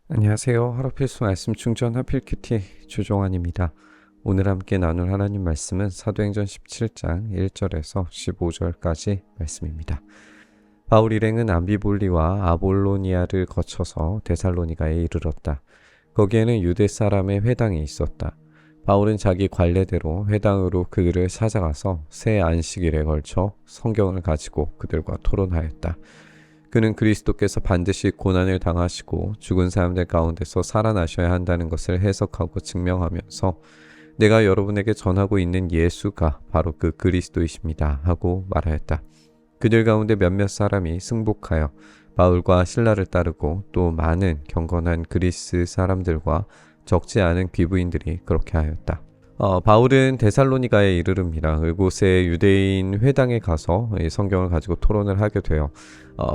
안녕하세요. 하루 필수 말씀 충전 하필 큐티 조종환입니다. 오늘 함께 나눌 하나님 말씀은 사도행전 17장 1절에서 15절까지 말씀입니다. 바울 일행은 암비볼리와 아볼로니아를 거쳐서 데살로니가에 이르렀다. 거기에는 유대 사람의 회당이 있었다. 바울은 자기 관례대로 회당으로 그들을 찾아가서 새 안식일에 걸쳐 성경을 가지고 그들과 토론하였다. 그는 그리스도께서 반드시 고난을 당하시고 죽은 사람들 가운데서 살아나셔야 한다는 것을 해석하고 증명하면서 내가 여러분에게 전하고 있는 예수가 바로 그 그리스도이십니다 하고 말하였다. 그들 가운데 몇몇 사람이 승복하여 바울과 실라를 따르고 또 많은 경건한 그리스 사람들과 적지 않은 귀부인들이 그렇게 하였다. 바울은 데살로니가에 이르릅니다. 그곳에 유대인 회당에 가서 이 성경을 가지고 토론을 하게 돼요.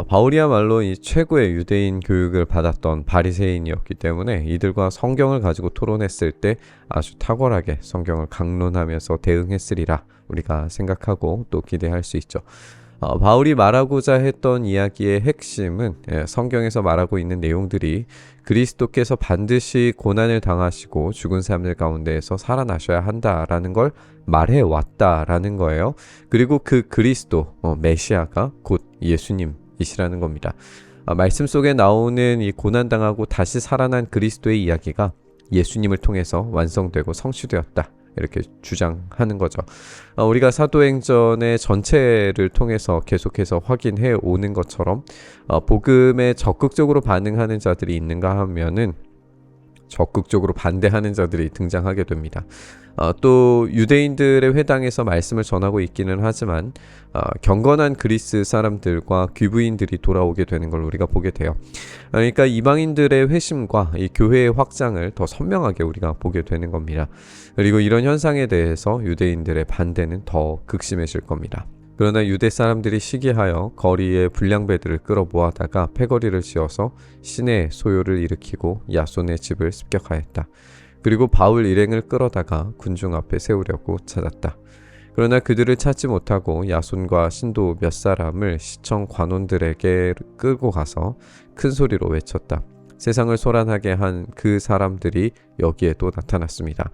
바울이야말로 이 최고의 유대인 교육을 받았던 바리새인이었기 때문에 이들과 성경을 가지고 토론했을 때 아주 탁월하게 성경을 강론하면서 대응했으리라 우리가 생각하고 또 기대할 수 있죠. 바울이 말하고자 했던 이야기의 핵심은 성경에서 말하고 있는 내용들이 그리스도께서 반드시 고난을 당하시고 죽은 사람들 가운데에서 살아나셔야 한다라는 걸 말해 왔다라는 거예요. 그리고 그 그리스도, 메시아가 곧 예수님이시라는 겁니다. 말씀 속에 나오는 이 고난당하고 다시 살아난 그리스도의 이야기가 예수님을 통해서 완성되고 성취되었다. 이렇게 주장하는 거죠. 우리가 사도행전의 전체를 통해서 계속해서 확인해 오는 것처럼 복음에 적극적으로 반응하는 자들이 있는가 하면은 적극적으로 반대하는 자들이 등장하게 됩니다. 또 유대인들의 회당에서 말씀을 전하고 있기는 하지만 경건한 그리스 사람들과 귀부인들이 돌아오게 되는 걸 우리가 보게 돼요. 그러니까 이방인들의 회심과 이 교회의 확장을 더 선명하게 우리가 보게 되는 겁니다. 그리고 이런 현상에 대해서 유대인들의 반대는 더 극심해질 겁니다. 그러나 유대 사람들이 시기하여 거리에 불량배들을 끌어 모아다가 패거리를 지어서 시내 소요를 일으키고 야손의 집을 습격하였다. 그리고 바울 일행을 끌어다가 군중 앞에 세우려고 찾았다. 그러나 그들을 찾지 못하고 야손과 신도 몇 사람을 시청 관원들에게 끌고 가서 큰 소리로 외쳤다. 세상을 소란하게 한 그 사람들이 여기에도 나타났습니다.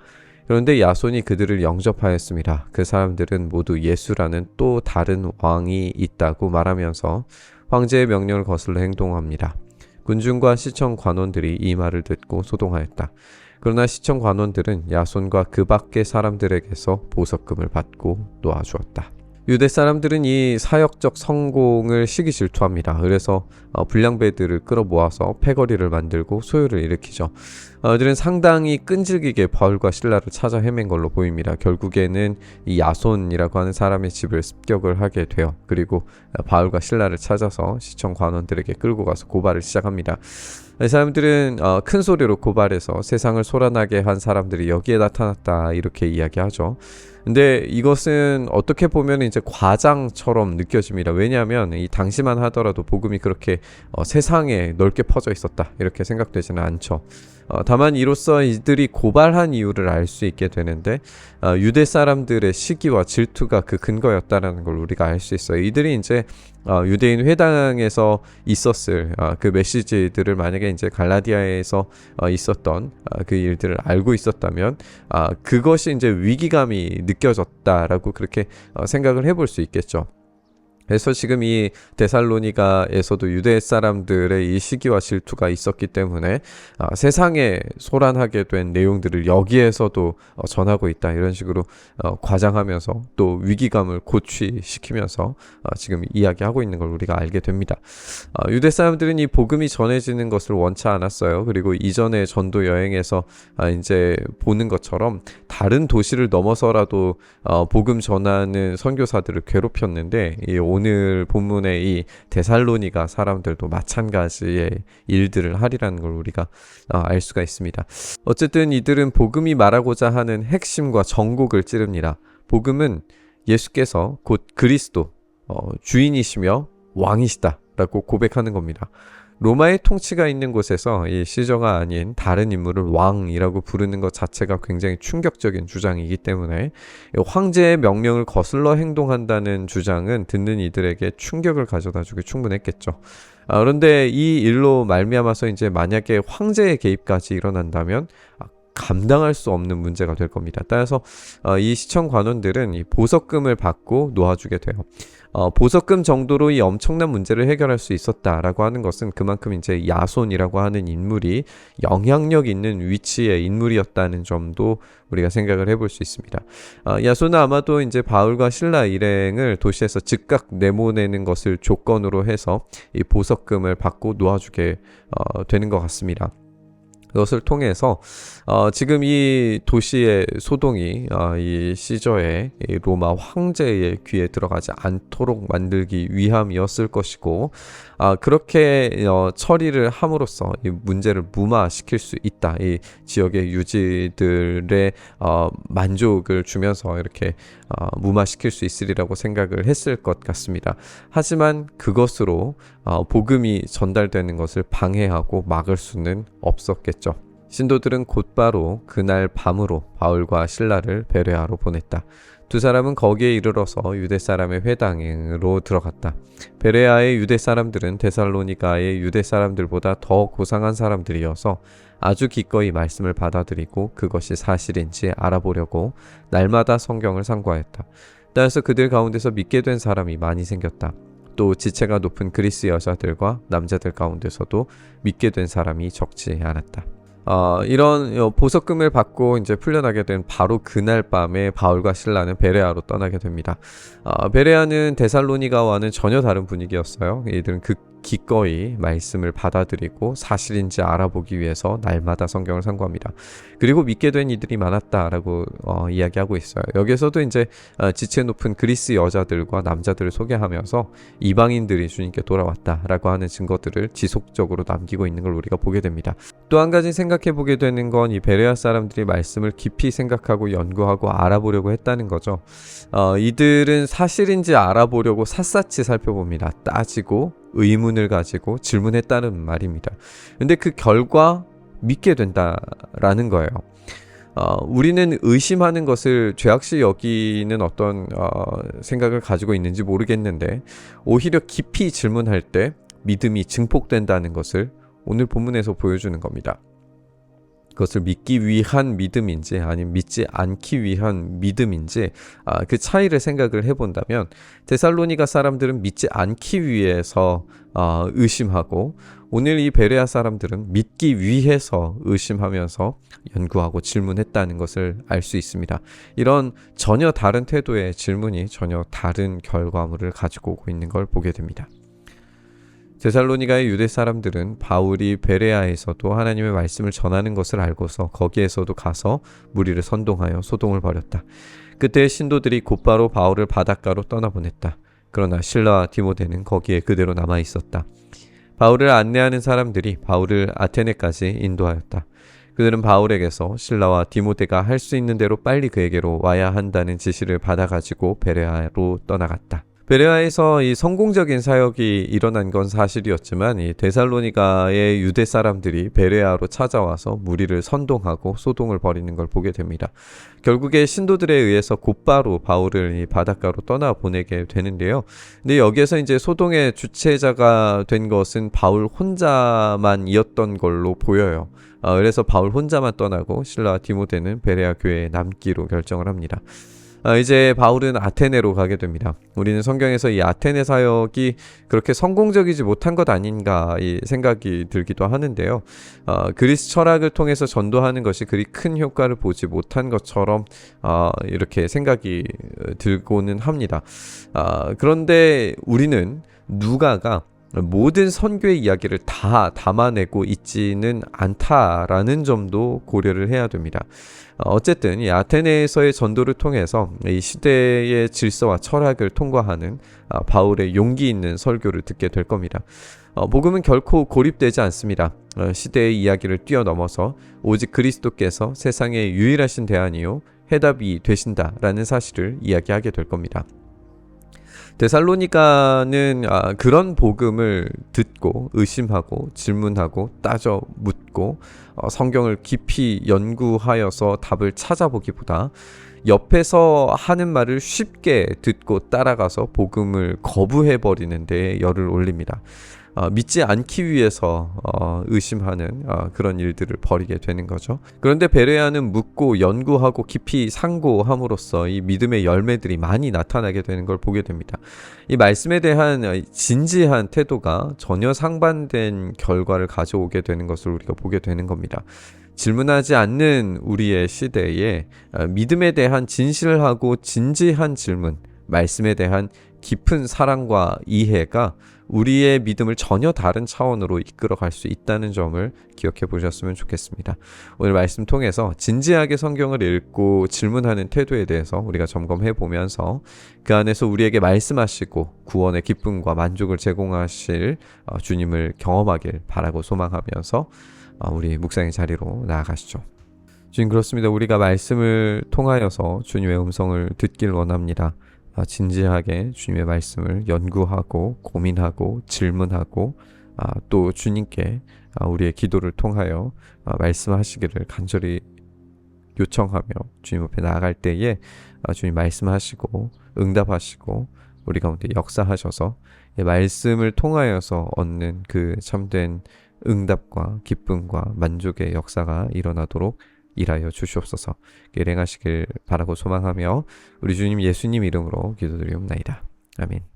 그런데 야손이 그들을 영접하였습니다. 그 사람들은 모두 예수라는 또 다른 왕이 있다고 말하면서 황제의 명령을 거슬러 행동합니다. 군중과 시청 관원들이 이 말을 듣고 소동하였다. 그러나 시청 관원들은 야손과 그 밖의 사람들에게서 보석금을 받고 놓아주었다. 유대 사람들은 이 사역적 성공을 시기 질투합니다. 그래서 불량배들을 끌어모아서 패거리를 만들고 소요를 일으키죠. 이들은 상당히 끈질기게 바울과 실라를 찾아 헤맨 걸로 보입니다. 결국에는 이 야손이라고 하는 사람의 집을 습격을 하게 돼요. 그리고 바울과 실라를 찾아서 시청 관원들에게 끌고 가서 고발을 시작합니다. 이 사람들은 큰 소리로 고발해서 세상을 소란하게 한 사람들이 여기에 나타났다 이렇게 이야기하죠. 근데 이것은 어떻게 보면 이제 과장처럼 느껴집니다. 왜냐하면 이 당시만 하더라도 복음이 그렇게 세상에 넓게 퍼져 있었다 이렇게 생각되지는 않죠. 다만 이로써 이들이 고발한 이유를 알 수 있게 되는데 유대 사람들의 시기와 질투가 그 근거였다라는 걸 우리가 알 수 있어요. 이들이 이제 유대인 회당에서 있었을 그 메시지들을 만약에 이제 갈라디아에서 있었던 그 일들을 알고 있었다면 그것이 이제 위기감이 느껴졌다라고 그렇게 생각을 해볼 수 있겠죠. 그래서 지금 이 데살로니가에서도 유대 사람들의 이 시기와 질투가 있었기 때문에 세상에 소란하게 된 내용들을 여기에서도 전하고 있다 이런 식으로 과장하면서 또 위기감을 고취시키면서 지금 이야기하고 있는 걸 우리가 알게 됩니다. 유대 사람들은 이 복음이 전해지는 것을 원치 않았어요. 그리고 이전에 전도 여행에서 이제 보는 것처럼 다른 도시를 넘어서라도 복음 전하는 선교사들을 괴롭혔는데 오늘 본문의 이 데살로니가 사람들도 마찬가지의 일들을 하리라는 걸 우리가 알 수가 있습니다. 어쨌든 이들은 복음이 말하고자 하는 핵심과 정곡을 찌릅니다. 복음은 예수께서 곧 그리스도 주인이시며 왕이시다 라고 고백하는 겁니다. 로마의 통치가 있는 곳에서 이 시저가 아닌 다른 인물을 왕이라고 부르는 것 자체가 굉장히 충격적인 주장이기 때문에 황제의 명령을 거슬러 행동한다는 주장은 듣는 이들에게 충격을 가져다주기 충분했겠죠. 그런데 이 일로 말미암아서 이제 만약에 황제의 개입까지 일어난다면 감당할 수 없는 문제가 될 겁니다. 따라서 이 시청 관원들은 이 보석금을 받고 놓아주게 돼요. 보석금 정도로 이 엄청난 문제를 해결할 수 있었다라고 하는 것은 그만큼 이제 야손이라고 하는 인물이 영향력 있는 위치의 인물이었다는 점도 우리가 생각을 해볼 수 있습니다. 야손은 아마도 이제 바울과 실라 일행을 도시에서 즉각 내보내는 것을 조건으로 해서 이 보석금을 받고 놓아주게 되는 것 같습니다. 그것을 통해서 지금 이 도시의 소동이 이 시저의 이 로마 황제의 귀에 들어가지 않도록 만들기 위함이었을 것이고 그렇게 처리를 함으로써 이 문제를 무마시킬 수 있다. 이 지역의 유지들의 만족을 주면서 이렇게 무마시킬 수 있으리라고 생각을 했을 것 같습니다. 하지만 그것으로 복음이 전달되는 것을 방해하고 막을 수는 없었겠죠. 신도들은 곧바로 그날 밤으로 바울과 실라를 베레아로 보냈다. 두 사람은 거기에 이르러서 유대 사람의 회당으로 들어갔다. 베레아의 유대 사람들은 데살로니가의 유대 사람들보다 더 고상한 사람들이어서 아주 기꺼이 말씀을 받아들이고 그것이 사실인지 알아보려고 날마다 성경을 상고하였다. 따라서 그들 가운데서 믿게 된 사람이 많이 생겼다. 또 지체가 높은 그리스 여자들과 남자들 가운데서도 믿게 된 사람이 적지 않았다. 이런 보석금을 받고 이제 풀려나게 된 바로 그날 밤에 바울과 실라는 베레아로 떠나게 됩니다. 베레아는 데살로니가와는 전혀 다른 분위기였어요. 이들은 기꺼이 말씀을 받아들이고 사실인지 알아보기 위해서 날마다 성경을 상고합니다. 그리고 믿게 된 이들이 많았다라고 이야기하고 있어요. 여기에서도 이제 지체 높은 그리스 여자들과 남자들을 소개하면서 이방인들이 주님께 돌아왔다라고 하는 증거들을 지속적으로 남기고 있는 걸 우리가 보게 됩니다. 또 한 가지 생각해 보게 되는 건 이 베레아 사람들이 말씀을 깊이 생각하고 연구하고 알아보려고 했다는 거죠. 이들은 사실인지 알아보려고 샅샅이 살펴봅니다. 따지고 의문을 가지고 질문했다는 말입니다. 근데 그 결과 믿게 된다라는 거예요. 우리는 의심하는 것을 죄악시 여기는 어떤 생각을 가지고 있는지 모르겠는데 오히려 깊이 질문할 때 믿음이 증폭된다는 것을 오늘 본문에서 보여주는 겁니다. 그것을 믿기 위한 믿음인지 아니면 믿지 않기 위한 믿음인지 그 차이를 생각을 해본다면 데살로니가 사람들은 믿지 않기 위해서 의심하고 오늘 이 베레아 사람들은 믿기 위해서 의심하면서 연구하고 질문했다는 것을 알 수 있습니다. 이런 전혀 다른 태도의 질문이 전혀 다른 결과물을 가지고 오고 있는 걸 보게 됩니다. 데살로니가의 유대 사람들은 바울이 베레아에서도 하나님의 말씀을 전하는 것을 알고서 거기에서도 가서 무리를 선동하여 소동을 벌였다. 그때 신도들이 곧바로 바울을 바닷가로 떠나보냈다. 그러나 실라와 디모데는 거기에 그대로 남아 있었다. 바울을 안내하는 사람들이 바울을 아테네까지 인도하였다. 그들은 바울에게서 실라와 디모데가 할 수 있는 대로 빨리 그에게로 와야 한다는 지시를 받아가지고 베레아로 떠나갔다. 베레아에서 이 성공적인 사역이 일어난 건 사실이었지만 이 데살로니가의 유대 사람들이 베레아로 찾아와서 무리를 선동하고 소동을 벌이는 걸 보게 됩니다. 결국에 신도들에 의해서 곧바로 바울을 이 바닷가로 떠나보내게 되는데요. 근데 여기에서 이제 소동의 주체자가 된 것은 바울 혼자만이었던 걸로 보여요. 그래서 바울 혼자만 떠나고 실라와 디모데는 베레아 교회에 남기로 결정을 합니다. 이제 바울은 아테네로 가게 됩니다. 우리는 성경에서 이 아테네 사역이 그렇게 성공적이지 못한 것 아닌가 이 생각이 들기도 하는데요. 그리스 철학을 통해서 전도하는 것이 그리 큰 효과를 보지 못한 것처럼 이렇게 생각이 들고는 합니다. 그런데 우리는 누가가 모든 선교의 이야기를 다 담아내고 있지는 않다라는 점도 고려를 해야 됩니다. 어쨌든 이 아테네에서의 전도를 통해서 이 시대의 질서와 철학을 통과하는 바울의 용기 있는 설교를 듣게 될 겁니다. 복음은 결코 고립되지 않습니다. 시대의 이야기를 뛰어넘어서 오직 그리스도께서 세상의 유일하신 대안이요 해답이 되신다라는 사실을 이야기하게 될 겁니다. 데살로니가는 그런 복음을 듣고 의심하고 질문하고 따져 묻고 성경을 깊이 연구하여서 답을 찾아보기보다 옆에서 하는 말을 쉽게 듣고 따라가서 복음을 거부해버리는 데 열을 올립니다. 믿지 않기 위해서 의심하는 그런 일들을 벌이게 되는 거죠. 그런데 베레아는 묻고 연구하고 깊이 상고함으로써 이 믿음의 열매들이 많이 나타나게 되는 걸 보게 됩니다. 이 말씀에 대한 진지한 태도가 전혀 상반된 결과를 가져오게 되는 것을 우리가 보게 되는 겁니다. 질문하지 않는 우리의 시대에 믿음에 대한 진실하고 진지한 질문, 말씀에 대한 깊은 사랑과 이해가 우리의 믿음을 전혀 다른 차원으로 이끌어갈 수 있다는 점을 기억해 보셨으면 좋겠습니다. 오늘 말씀 통해서 진지하게 성경을 읽고 질문하는 태도에 대해서 우리가 점검해 보면서 그 안에서 우리에게 말씀하시고 구원의 기쁨과 만족을 제공하실 주님을 경험하길 바라고 소망하면서 우리 묵상의 자리로 나아가시죠. 주님, 그렇습니다. 우리가 말씀을 통하여서 주님의 음성을 듣길 원합니다. 진지하게 주님의 말씀을 연구하고 고민하고 질문하고 또 주님께 우리의 기도를 통하여 말씀하시기를 간절히 요청하며 주님 앞에 나아갈 때에 주님 말씀하시고 응답하시고 우리 가운데 역사하셔서 말씀을 통하여서 얻는 그 참된 응답과 기쁨과 만족의 역사가 일어나도록 일하여 주시옵소서. 일행하시길 바라고 소망하며 우리 주님 예수님 이름으로 기도드리옵나이다. 아멘.